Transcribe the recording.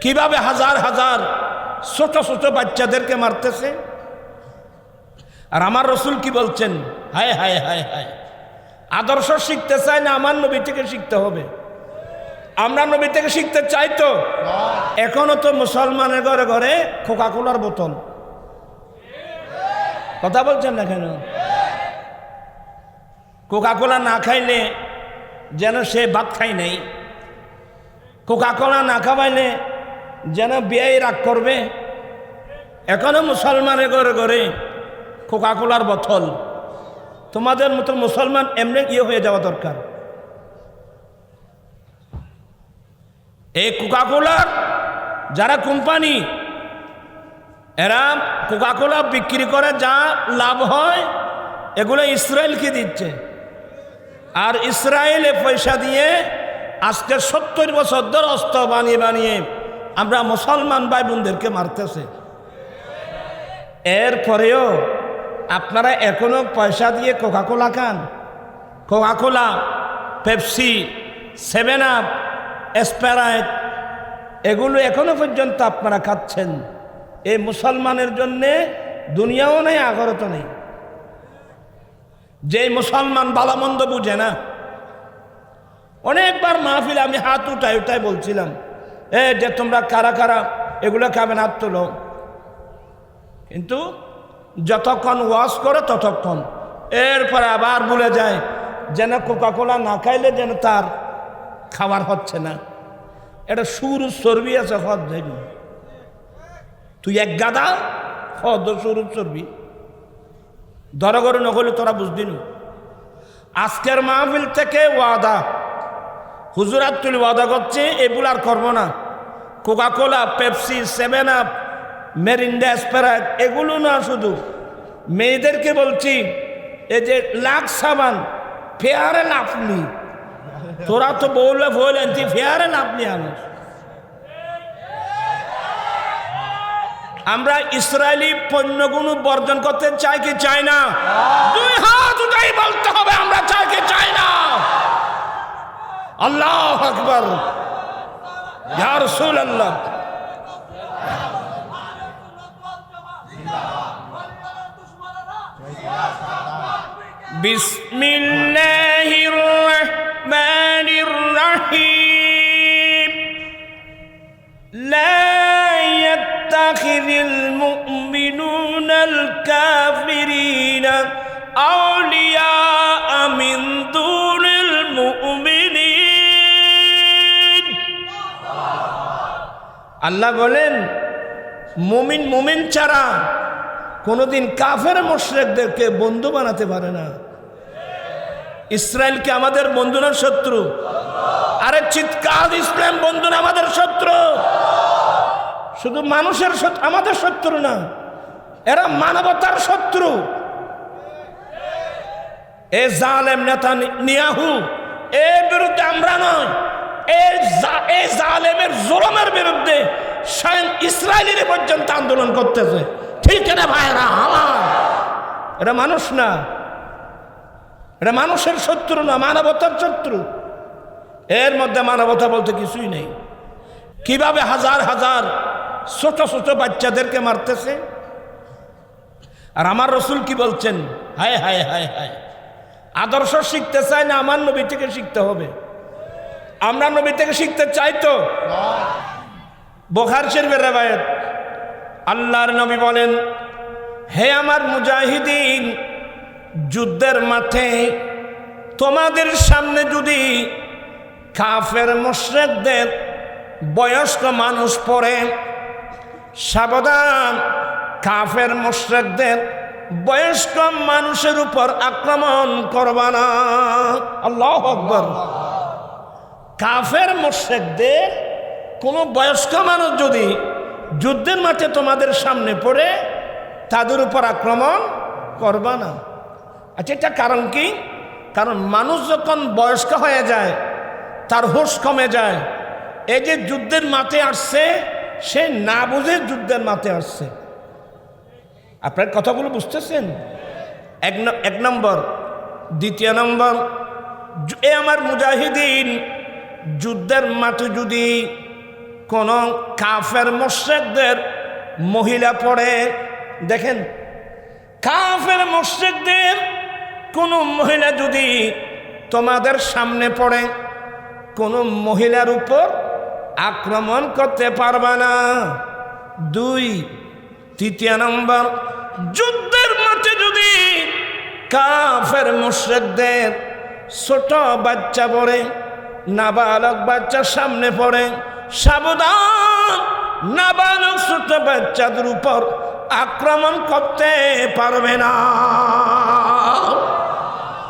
কিভাবে হাজার হাজার ছোট ছোট বাচ্চাদেরকে মারতেছে। আর আমার রসুল কি বলছেন, হায় হায় হায় হায়, আদর্শ শিখতে চাই না আমার নবী থেকে শিখতে হবে। আমরা নবী থেকে শিখতে চাই তো, এখনো তো মুসলমানের ঘরে ঘরে কোকা কোলার বোতল। কথা বলছেন না কেন? কোকা কোলা না খাইলে যেন সে ভাত খাই নাই, কোকা কোলা না খাওয়াইলে যেন বিয়ে রাগ করবে। এখনো মুসলমানের ঘরে ঘরে কোকা কোলার বোতল। তোমাদের মতো মুসলমান এমনি হয়ে যাওয়া দরকার। এই কোকা কোলার যারা কোম্পানি, এরা কোকা কোলা বিক্রি করে যা লাভ হয় এগুলো ইসরায়েলকে দিচ্ছে। আর ইসরায়েলে পয়সা দিয়ে আজকে 70 বছর ধরে অস্ত্র বানিয়ে বানিয়ে আমরা মুসলমান ভাই বোনদেরকে মারতেছে। এরপরেও আপনারা এখনো পয়সা দিয়ে কোকা কোলা খান। কোকা কোলা, পেপসি, 7 আপ, স্প্রাইট, এগুলো এখনো পর্যন্ত আপনারা খাচ্ছেন। এই মুসলমানের জন্যে দুনিয়াও নেই, আখেরাত নেই। যে মুসলমান ভালো মন্দ বুঝে না, অনেকবার মাহফিলে আমি হাত উঠাই উঠাই বলছিলাম, যে তোমরা কারা কারা এগুলো খাবেন হাত তোলো। কিন্তু যতক্ষণ ওয়াজ করে ততক্ষণ, এরপরে আবার ভুলে যায় যেন কোকা কোলা না খাইলে যেন তার খাবার হচ্ছে না। এটা সুর চর্বি আছে, হদ যাবি তুই এক গাদা হদ সুর চর্বি ধরে করে নকলে তোরা বুঝবি না। আজকের মাহফিল থেকে ওয়াদা, হুজুরাত তুলি ওয়াদা করছে এগুলো আর করবো না। কোকা কোলা, পেপসি, 7 আপ, মেরিন্ডা, স্প্রাইট এগুলো না, শুধু মেয়েদেরকে বলছি এই যে লাক্স সাবান, ফেয়ার এন্ড লাভলি, তোরা তো বললে বললেন তুই ফেয়ার এন্ড লাভলি আনিস। আমরা ইসরায়েলি পণ্যগুলো বর্জন করতে চাই কি চাই না? দুই হাত উঠাই বলতে হবে আমরা চাই কি চাই না। আল্লাহু আকবার, ইয়া রাসূলুল্লাহ। বিসমিল্লাহির রহমানির রহিম। লা ইয়াত্তাখিযুল মুমিনুনাল কাফিরিনা আউলিয়া মিন দুনিল মুমিনিন। আল্লাহ বলেন মুমিন ছাড়া কোনোদিন কাফের মুশরিকদেরকে বন্ধু বানাতে পারে না। ইসরায়েলকে আমাদের বন্ধু না শত্রু? আরে চিৎকার, ইসলাম বন্ধু না আমাদের শত্রু? শুধু মানুষের শত্রু, আমাদের শত্রু না, এরা মানবতার শত্রু। এ জালেম নেতানিয়াহু এর বিরুদ্ধে আমরা নয়, এই জালেমের জুলুমের বিরুদ্ধে স্বয়ং ইসরায়েলের পর্যন্ত আন্দোলন করতেছে। ঠিক না ভাইরা আমার? এটা মানুষ না, এটা মানুষের শত্রু না, মানবতার শত্রু। এর মধ্যে মানবতা বলতে কিছুই নেই। কিভাবে হাজার হাজার ছোট ছোট বাচ্চাদেরকে মারতেছে। আর আমার রসুল কি বলছেন, হায় হায় হায় হায়, আদর্শ শিখতে চাই না আমার নবী থেকে শিখতে হবে। আমরা নবী থেকে শিখতে চাই তো। বুখারী শরীফের riwayat, আল্লাহর নবী বলেন, হে আমার মুজাহিদিন, যুদ্ধের মাঠে তোমাদের সামনে যদি কাফের মুশরিকদের বয়স্ক মানুষ পড়ে, সাবধান, কাফের মুশরিকদের বয়স্ক মানুষের উপর আক্রমণ করবা না। আল্লাহু আকবার। কাফের মুশরিকদের কোনো বয়স্ক মানুষ যদি যুদ্ধের মাঠে তোমাদের সামনে পড়ে, তাদের উপর আক্রমণ করবা না। আচ্ছা, এটা কারণ কি? কারণ মানুষ যখন বয়স্ক হয়ে যায় তার হুঁশ কমে যায়। এই যে যুদ্ধের মাঠে আসছে, সে না বুঝে যুদ্ধের মাঠে আসছে। আপনার কথাগুলো বুঝতেছেন? এক নম্বর। দ্বিতীয় নম্বর, এ আমার মুজাহিদিন, যুদ্ধের মাঠে যদি কোন কাফের মুশরিকদের মহিলা পড়ে, দেখেন কাফের মুশরিকদের কোন মহিলা যদি তোমাদের সামনে পড়ে, কোন মহিলার উপর আক্রমণ করতে পারবে না। 2, তৃতীয় নম্বর, যুদ্ধের মাঠে যদি কাফের মুশরিকদের ছোট বাচ্চা পড়ে, নাবালক বাচ্চার সামনে পড়ে, সাবধান, নাবালক ছোট বাচ্চাদের উপর আক্রমণ করতে পারবে না।